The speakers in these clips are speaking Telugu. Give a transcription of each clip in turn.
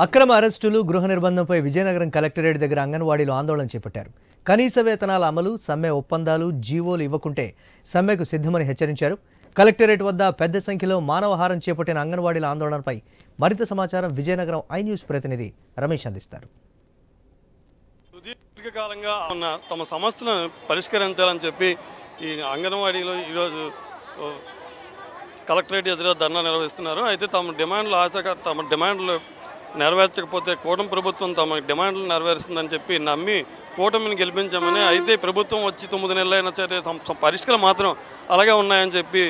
అక్రమ అరెస్టులు గృహ నిర్బంధంపై విజయనగరం కలెక్టరేట్ దగ్గర అంగన్వాడీలో ఆందోళన చేపట్టారు. కనీస వేతనాల అమలు, సమ్మె ఒప్పందాలు, జీవోలు ఇవ్వకుంటే సమ్మెకు సిద్ధమని హెచ్చరించారు. కలెక్టరేట్ వద్ద పెద్ద సంఖ్యలో మానవహారం చేపట్టిన అంగన్వాడీల ఆందోళనపై మరింత సమాచారం విజయనగరం ఐ న్యూస్ ప్రతినిధి రమేష్ అందిస్తారు. సుదీర్ఘకాలంగా ఉన్న తమ సమస్యలను పరిష్కరించాలని చెప్పి ఈ అంగన్వాడీలో ఈరోజు కలెక్టరేట్ ఎదురు ధర్నా నిర్వహిస్తున్నారు. అయితే తమ డిమాండ్లు నెరవేర్చకపోతే కూటమి ప్రభుత్వం తమ డిమాండ్లు నెరవేరుస్తుందని చెప్పి నమ్మి కూటమిని గెలిపించామని, అయితే ప్రభుత్వం వచ్చి 9 నెలలైనా సరే పరిష్కారం మాత్రం అలాగే ఉన్నాయని చెప్పి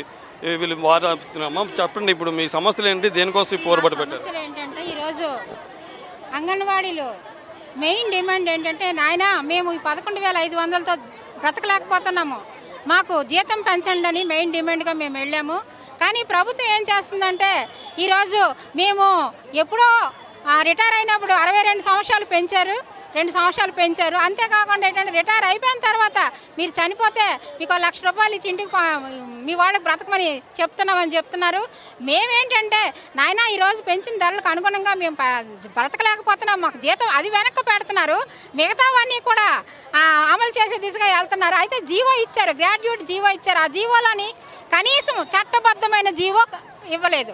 వీళ్ళు వాదిస్తున్నాము. చెప్పండి, ఇప్పుడు మీ సమస్యలు ఏంటి, దేనికోసం పోరాట పెట్టారు? ఏంటంటే ఈరోజు అంగన్వాడీలో మెయిన్ డిమాండ్ ఏంటంటే, నాయన మేము ఈ 11,500తో బ్రతకలేకపోతున్నాము, మాకు జీతం పెంచండి అని మెయిన్ డిమాండ్గా మేము వెళ్ళాము. కానీ ప్రభుత్వం ఏం చేస్తుందంటే, ఈరోజు మేము ఎప్పుడో రిటైర్ అయినప్పుడు 62 సంవత్సరాలు పెంచారు, 2 సంవత్సరాలు పెంచారు. అంతేకాకుండా ఏంటంటే రిటైర్ అయిపోయిన తర్వాత మీరు చనిపోతే మీకు 1,00,000 రూపాయలు ఇచ్చి ఇంటికి మీ వాళ్ళకి బ్రతకమని చెప్తున్నామని చెప్తున్నారు. మేమేంటంటే, నాయన ఈరోజు పెంచిన ధరలకు అనుగుణంగా మేము బ్రతకలేకపోతున్నాం, మాకు జీతం అది వెనక్కి పెడుతున్నారు, మిగతావన్నీ కూడా అమలు చేసే దిశగా వెళ్తున్నారు. అయితే జీవో ఇచ్చారు, గ్రాడ్యుయేట్ జీవో ఇచ్చారు. ఆ జీవోలోని కనీసం చట్టబద్ధమైన జీవో ఇవ్వలేదు,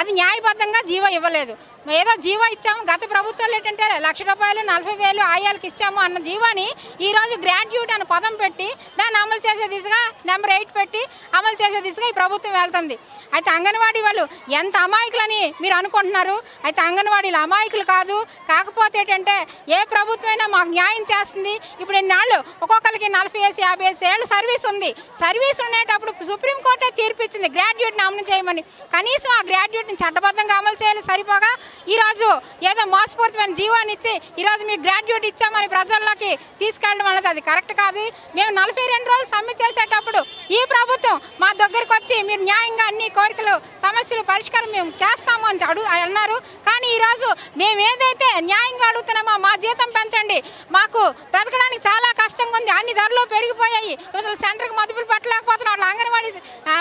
అది న్యాయబద్ధంగా జీవో ఇవ్వలేదు. ఏదో జీవో ఇచ్చాము, గత ప్రభుత్వాలు ఏంటంటే 1,00,000 రూపాయలు 40,000 ఆయాలకు ఇచ్చాము అన్న జీవోని ఈరోజు గ్రాడ్యుయేట్ అని పదం పెట్టి దాన్ని అమలు చేసే దిశగా నెంబర్ 8 పెట్టి అమలు చేసే దిశగా ఈ ప్రభుత్వం వెళ్తుంది. అయితే అంగన్వాడీ వాళ్ళు ఎంత అమాయకులని మీరు అనుకుంటున్నారు. అయితే అంగన్వాడీలు అమాయకులు కాదు. కాకపోతే ఏంటంటే, ఏ ప్రభుత్వం అయినా మాకు న్యాయం చేస్తుంది. ఇప్పుడు ఎన్నాళ్ళు ఒక్కొక్కరికి 40-50 ఏళ్ళు సర్వీస్ ఉంది. సర్వీస్ ఉండేటప్పుడు సుప్రీంకోర్టే తీర్పిచ్చింది గ్రాడ్యుయేట్ని అమలు చేయమని. కనీసం ఆ గ్రాడ్యుయేట్ని చట్టబద్ధంగా అమలు చేయాలి. సరిపోగా ఈరోజు ఏదో మోసపూరితమైన జీవాన్ని ఇచ్చి ఈరోజు మీకు గ్రాడ్యుయేట్ ఇచ్చామని ప్రజల్లోకి తీసుకెళ్ళడం అన్నది అది కరెక్ట్ కాదు. మేము 42 రోజులు సమ్మె చేసేటప్పుడు ఈ ప్రభుత్వం మా దగ్గరకు వచ్చి మీరు న్యాయంగా అన్ని కోరికలు సమస్యలు పరిష్కారం మేము చేస్తాము అని అన్నారు. కానీ ఈరోజు మేము ఏదైతే న్యాయంగా అడుగుతున్నామో, మా జీతం పెంచండి, మాకు బ్రతకడానికి చాలా కష్టంగా ఉంది, అన్ని ధరలు పెరిగిపోయాయి, సెంటర్కి మదుపులు పెట్టలేకపోతున్నాం, అట్లా అంగన్వాడీ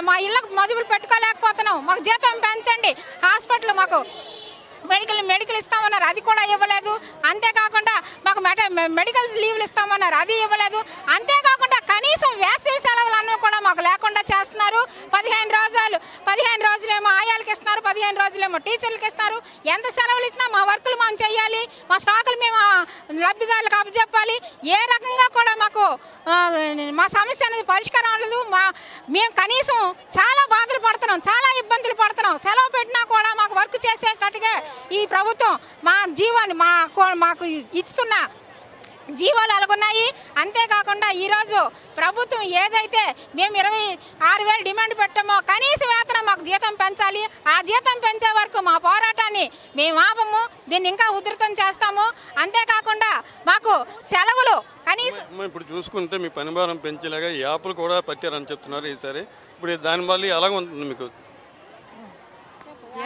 మా ఇళ్ళకు మదుపులు పెట్టుకోలేకపోతున్నాం, మాకు జీతం పెంచండి, హాస్పిటల్ మాకు మెడికల్ ఇస్తామన్నారు, అది కూడా ఇవ్వలేదు. అంతేకాకుండా మాకు మెడికల్ లీవ్లు ఇస్తామన్నారు, అది ఇవ్వలేదు. అంతేకాకుండా కనీసం వేసవి సెలవులన్నీ కూడా మాకు లేకుండా చేస్తున్నారు. 15 రోజులేమో ఆయాలకి ఇస్తున్నారు, 15 రోజులేమో టీచర్లకి ఇస్తున్నారు. ఎంత సెలవులు ఇచ్చినా మా వర్కులు మనం చేయాలి, మా స్టాకులు మేము లబ్ధిదారులకు అప్పచెప్పాలి. ఏ రకంగా కూడా మాకు మా సమస్య అనేది పరిష్కారం అవ్వలేదు. మేము కనీసం చాలా బాధలు పడుతున్నాం, చాలా ఇబ్బందులు పడుతున్నాం. సెలవు పెట్టినా కూడా మాకు వర్క్ చేసేటట్టుగా ఈ ప్రభుత్వం మా జీవాన్ని మాకు ఇస్తున్న జీవాలు అలాగున్నాయి. అంతేకాకుండా ఈరోజు ప్రభుత్వం ఏదైతే మేము 26,000 డిమాండ్ పెట్టామో, కనీస వేతనం మాకు జీతం పెంచాలి. ఆ జీతం పెంచే వరకు మా పోరాటాన్ని మేము ఆపము, దీన్ని ఇంకా ఉధృతం చేస్తాము. అంతేకాకుండా మాకు సెలవులు కనీసం ఇప్పుడు చూసుకుంటే మీ పనిభారం పెంచేలాగా యాప్లు కూడా పట్టారని చెప్తున్నారు. ఈసారి ఇప్పుడు దానివల్ల ఎలాగ ఉంటుంది మీకు?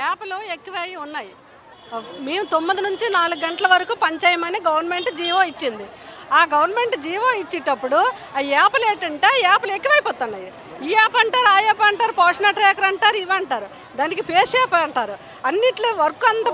యాప్లు ఎక్కువై ఉన్నాయి. మేము 9 నుంచి 4 గంటల వరకు పనిచేయమని గవర్నమెంట్ జీవో ఇచ్చింది. ఆ గవర్నమెంట్ జీవో ఇచ్చేటప్పుడు ఆ యాప్లు ఏంటంటే యాప్లు ఎక్కువైపోతున్నాయి. ఈ యాప్ అంటారు, ఆ యాప్ అంటారు, పోషణ ట్రాకర్ అంటారు, ఇవి అంటారు, దానికి పేస్ యాప్ అంటారు. అన్నిట్లో వర్క్ అంత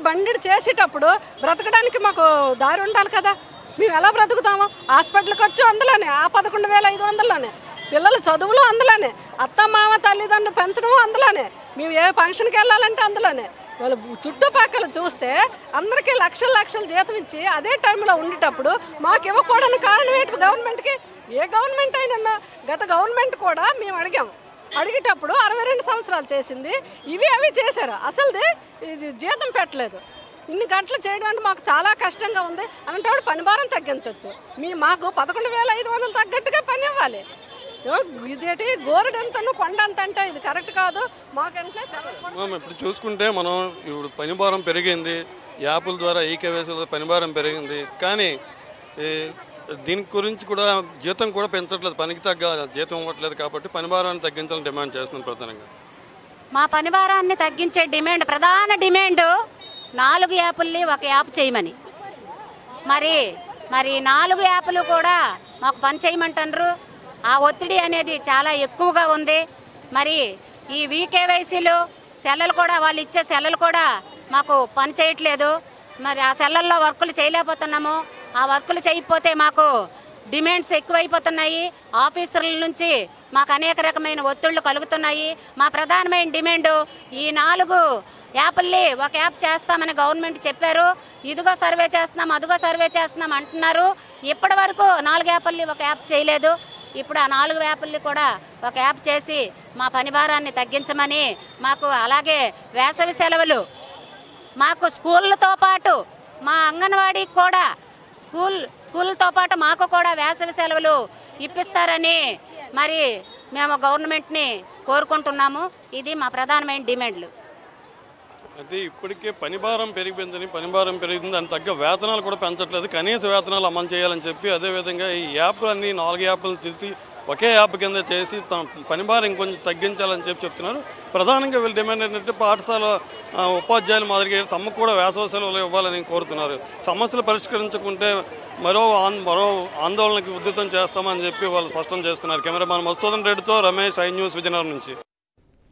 బండి చేసేటప్పుడు బ్రతకడానికి మాకు దారి ఉండాలి కదా. మేము ఎలా బ్రతుకుతాము? హాస్పిటల్ ఖర్చు అందులోనే, ఆ 11,500లోనే, పిల్లల చదువులు అందులోనే, అత్త మామ తల్లిదండ్రులు పెంచడం అందులోనే, మేము ఏ ఫంక్షన్కి వెళ్ళాలంటే అందులోనే. వాళ్ళు చుట్టుపక్కల చూస్తే అందరికీ లక్షల జీతం ఇచ్చి అదే టైంలో ఉండేటప్పుడు మాకు ఇవ్వకూడని కారణం ఏంటి గవర్నమెంట్కి? ఏ గవర్నమెంట్ అయినా, గత గవర్నమెంట్ కూడా మేము అడిగేటప్పుడు 62 సంవత్సరాలు చేసింది, అవి చేశారు, అసలుది ఇది జీతం పెట్టలేదు. ఇన్ని గంటలు చేయడం అంటే మాకు చాలా కష్టంగా ఉంది. అలాంటప్పుడు పని భారం తగ్గించవచ్చు. మాకు 11,500 తగ్గట్టుగా పని ఇవ్వాలి. ఇదేంటి గోరడంతను కొండంత అంటే ఇది కరెక్ట్ కాదు. మాకంటే ఇప్పుడు చూసుకుంటే మనం ఇప్పుడు పనిభారం పెరిగింది, యాప్ల ద్వారా ఈకేవైసీ పనిభారం పెరిగింది. కానీ దీని గురించి కూడా జీతం కూడా పెంచట్లేదు, పనికి తగ్గ జీతం ఇవ్వట్లేదు. కాబట్టి పనిభారాన్ని తగ్గించాలని డిమాండ్ చేస్తున్నాం ప్రధానంగా. మా పనిభారాన్ని తగ్గించే ప్రధాన డిమాండ్ 4 యాప్ల్ని 1 యాప్ చేయమని. మరి 4 యాప్లు కూడా మాకు పని చేయమంటారు. ఆ ఒత్తిడి అనేది చాలా ఎక్కువగా ఉంది. మరి ఈ వీకేవైసీలు సెల్లలు కూడా వాళ్ళు ఇచ్చే సెల్లలు కూడా మాకు పని చేయట్లేదు. మరి ఆ సెల్లల్లో వర్కులు చేయలేకపోతున్నాము. ఆ వర్కులు చేయకపోతే మాకు డిమాండ్స్ ఎక్కువైపోతున్నాయి. ఆఫీసర్ల నుంచి మాకు అనేక రకమైన ఒత్తిళ్లు కలుగుతున్నాయి. మా ప్రధానమైన డిమాండు ఈ 4 యాప్ల్ని ఒక యాప్ చేస్తామని గవర్నమెంట్ చెప్పారు. ఇదిగో సర్వే చేస్తున్నాం, అదిగో సర్వే చేస్తున్నాం అంటున్నారు. ఇప్పటి వరకు 4 యాప్ల్ని ఒక యాప్ చేయలేదు. ఇప్పుడు ఆ 4 యాప్ల్ని కూడా ఒక యాప్ చేసి మా పని భారాన్ని తగ్గించమని, మాకు అలాగే వేసవి సెలవులు మాకు స్కూళ్ళతో పాటు మా అంగన్వాడీకి కూడా స్కూల్తో పాటు మాకు కూడా వేసవి సెలవులు ఇప్పిస్తారని మరి మేము గవర్నమెంట్ని కోరుకుంటున్నాము. ఇది మా ప్రధానమైన డిమాండ్లు. అయితే ఇప్పటికే పనిభారం పెరిగింది, దానికి తగ్గ వేతనాలు కూడా పెంచట్లేదు. కనీస వేతనాలు అమలు చేయాలని చెప్పి, అదేవిధంగా ఈ యాప్లన్నీ 4 యాప్లను తీసి ఒకే యాప్ కింద చేసి తమ పనిభారం ఇంకొంచెం తగ్గించాలని చెప్తున్నారు. ప్రధానంగా వీళ్ళ డిమాండ్ ఏంటంటే పాఠశాల ఉపాధ్యాయులు మాదిరిగా తమకు కూడా వేసవి సెలవులు ఇవ్వాలని కోరుతున్నారు. సమస్యలు పరిష్కరించుకుంటే మరో ఆందోళనకి ఉధృతం చేస్తామని చెప్పి వాళ్ళు స్పష్టం చేస్తున్నారు. కెమెరామాన్ మధుసూదన్ రెడ్డితో రమేష్, ఐ న్యూస్, విజయనగరం నుంచి.